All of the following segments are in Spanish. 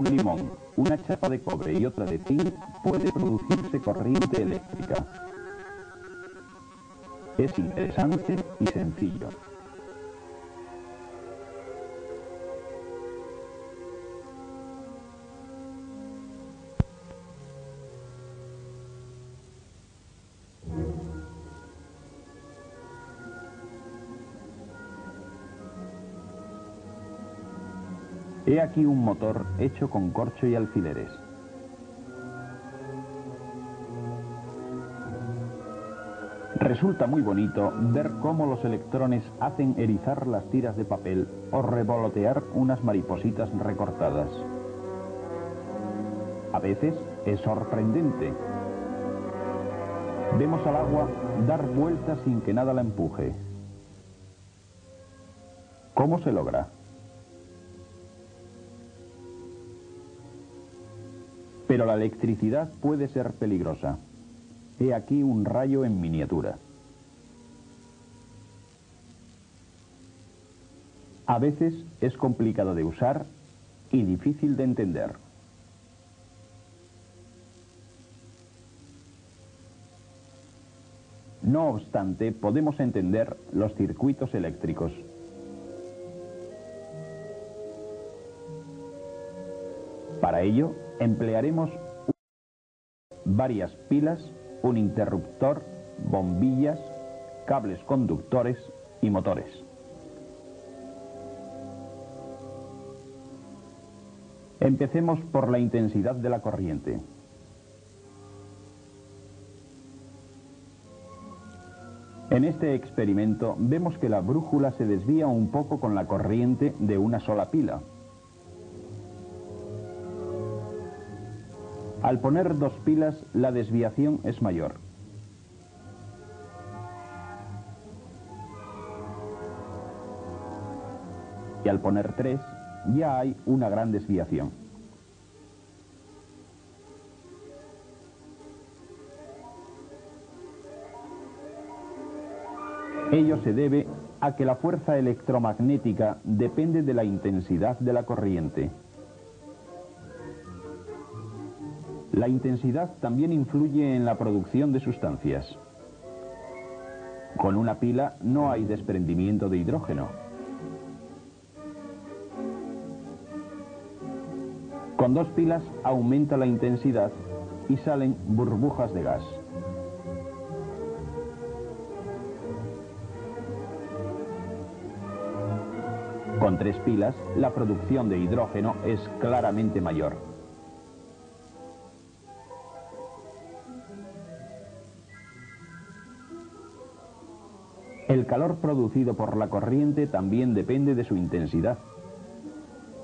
un limón, una chapa de cobre y otra de zinc puede producirse corriente eléctrica. Es interesante y sencillo. He aquí un motor hecho con corcho y alfileres. Resulta muy bonito ver cómo los electrones hacen erizar las tiras de papel o revolotear unas maripositas recortadas. A veces es sorprendente. Vemos al agua dar vueltas sin que nada la empuje. ¿Cómo se logra? Pero la electricidad puede ser peligrosa. He aquí un rayo en miniatura. A veces es complicado de usar y difícil de entender. No obstante, podemos entender los circuitos eléctricos. Para ello, emplearemos varias pilas, un interruptor, bombillas, cables conductores y motores. Empecemos por la intensidad de la corriente. En este experimento vemos que la brújula se desvía un poco con la corriente de una sola pila. Al poner dos pilas, la desviación es mayor. Y al poner tres, ya hay una gran desviación. Ello se debe a que la fuerza electromagnética depende de la intensidad de la corriente. La intensidad también influye en la producción de sustancias. Con una pila no hay desprendimiento de hidrógeno. Con dos pilas aumenta la intensidad y salen burbujas de gas. Con tres pilas, la producción de hidrógeno es claramente mayor. El calor producido por la corriente también depende de su intensidad.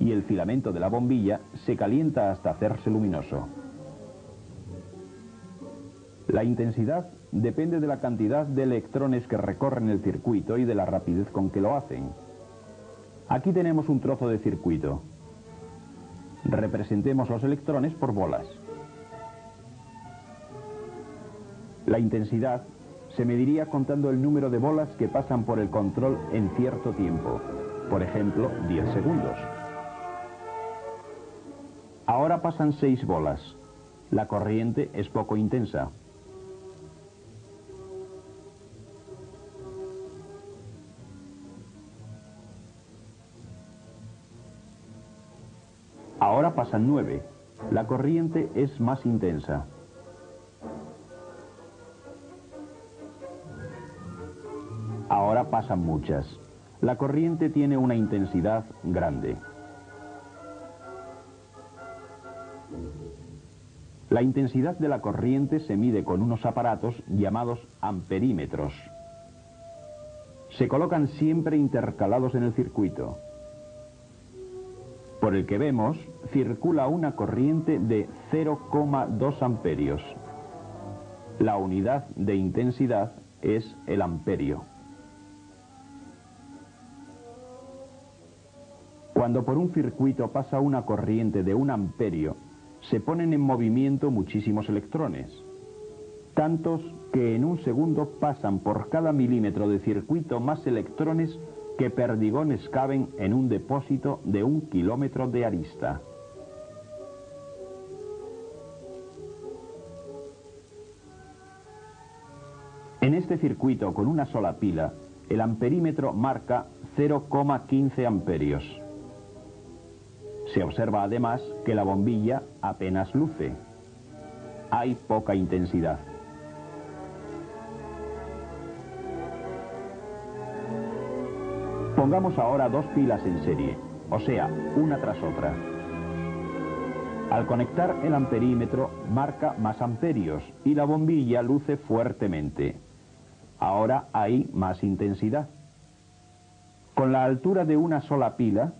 Y el filamento de la bombilla se calienta hasta hacerse luminoso. La intensidad depende de la cantidad de electrones que recorren el circuito y de la rapidez con que lo hacen. Aquí tenemos un trozo de circuito. Representemos los electrones por bolas. La intensidad se mediría contando el número de bolas que pasan por el control en cierto tiempo, por ejemplo, 10 segundos. Ahora pasan 6 bolas. La corriente es poco intensa. Ahora pasan 9. La corriente es más intensa. Ahora pasan muchas. La corriente tiene una intensidad grande. La intensidad de la corriente se mide con unos aparatos llamados amperímetros. Se colocan siempre intercalados en el circuito. Por el que vemos, circula una corriente de 0,2 amperios. La unidad de intensidad es el amperio. Cuando por un circuito pasa una corriente de 1 amperio, se ponen en movimiento muchísimos electrones, tantos que en un segundo pasan por cada milímetro de circuito más electrones que perdigones caben en un depósito de 1 kilómetro de arista. En este circuito con una sola pila, el amperímetro marca 0,15 amperios. Se observa además que la bombilla apenas luce. Hay poca intensidad. Pongamos ahora dos pilas en serie, o sea, una tras otra. Al conectar el amperímetro marca más amperios y la bombilla luce fuertemente. Ahora hay más intensidad. Con la altura de una sola pila,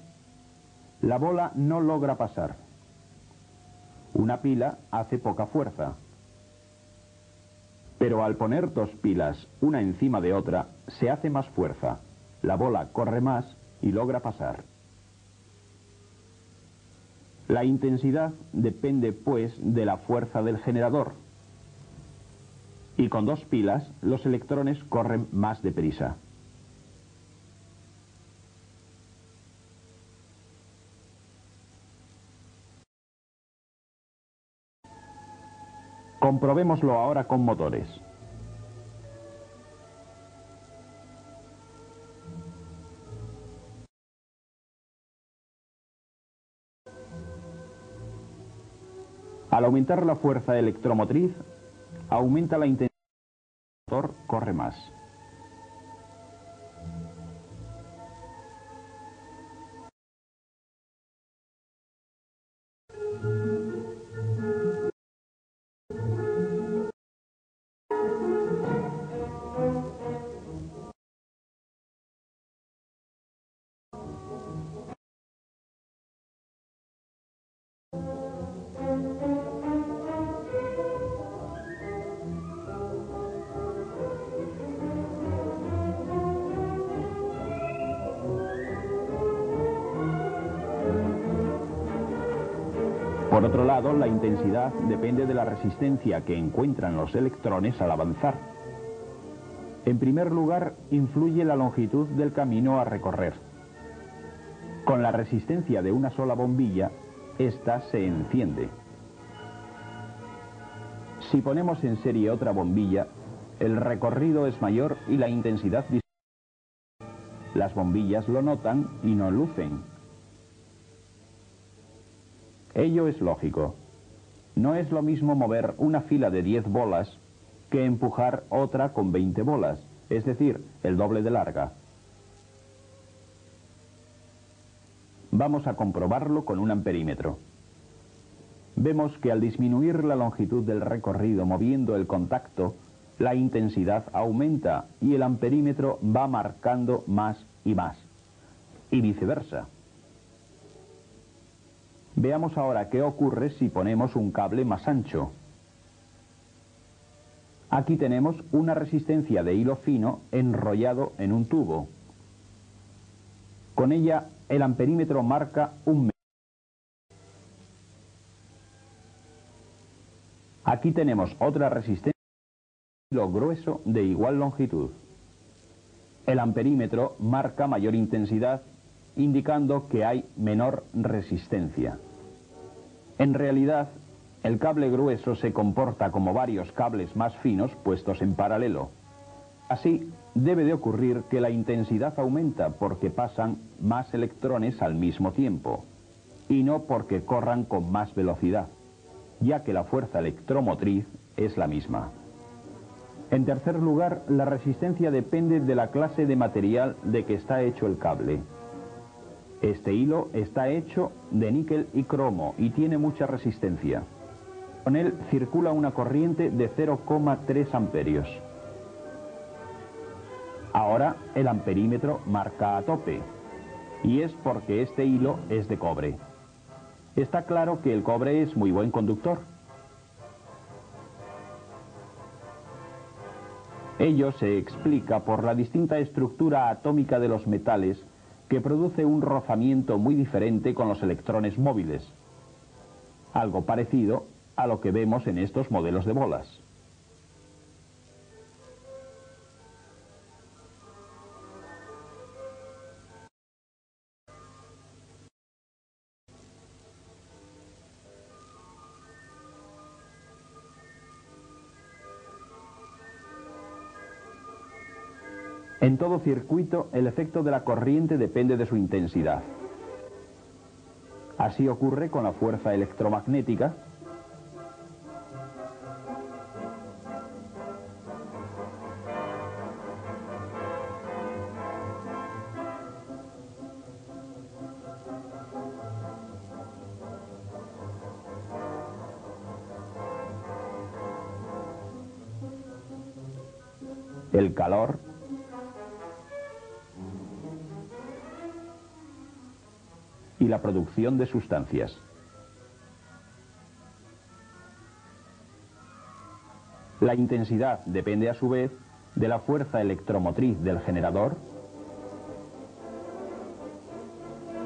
la bola no logra pasar. Una pila hace poca fuerza. Pero al poner dos pilas, una encima de otra, se hace más fuerza. La bola corre más y logra pasar. La intensidad depende, pues, de la fuerza del generador. Y con dos pilas, los electrones corren más deprisa. Comprobémoslo ahora con motores. Al aumentar la fuerza electromotriz, aumenta la intensidad y el motor corre más. Por otro lado, la intensidad depende de la resistencia que encuentran los electrones al avanzar. En primer lugar, influye la longitud del camino a recorrer. Con la resistencia de una sola bombilla, ésta se enciende. Si ponemos en serie otra bombilla, el recorrido es mayor y la intensidad disminuye. Las bombillas lo notan y no lucen. Ello es lógico. No es lo mismo mover una fila de 10 bolas que empujar otra con 20 bolas, es decir, el doble de larga. Vamos a comprobarlo con un amperímetro. Vemos que al disminuir la longitud del recorrido moviendo el contacto, la intensidad aumenta y el amperímetro va marcando más y más, y viceversa. Veamos ahora qué ocurre si ponemos un cable más ancho. Aquí tenemos una resistencia de hilo fino enrollado en un tubo. Con ella el amperímetro marca un metro. Aquí tenemos otra resistencia de hilo grueso de igual longitud. El amperímetro marca mayor intensidad, indicando que hay menor resistencia. En realidad, el cable grueso se comporta como varios cables más finos puestos en paralelo. Así, debe de ocurrir que la intensidad aumenta porque pasan más electrones al mismo tiempo, y no porque corran con más velocidad, ya que la fuerza electromotriz es la misma. En tercer lugar, la resistencia depende de la clase de material de que está hecho el cable. Este hilo está hecho de níquel y cromo y tiene mucha resistencia. Con él circula una corriente de 0,3 amperios. Ahora el amperímetro marca a tope, y es porque este hilo es de cobre. Está claro que el cobre es muy buen conductor. Ello se explica por la distinta estructura atómica de los metales que produce un rozamiento muy diferente con los electrones móviles. Algo parecido a lo que vemos en estos modelos de bolas. En todo circuito, el efecto de la corriente depende de su intensidad. Así ocurre con la fuerza electromagnética, el calor, y la producción de sustancias. La intensidad depende a su vez de la fuerza electromotriz del generador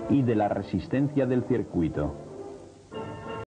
y de la resistencia del circuito.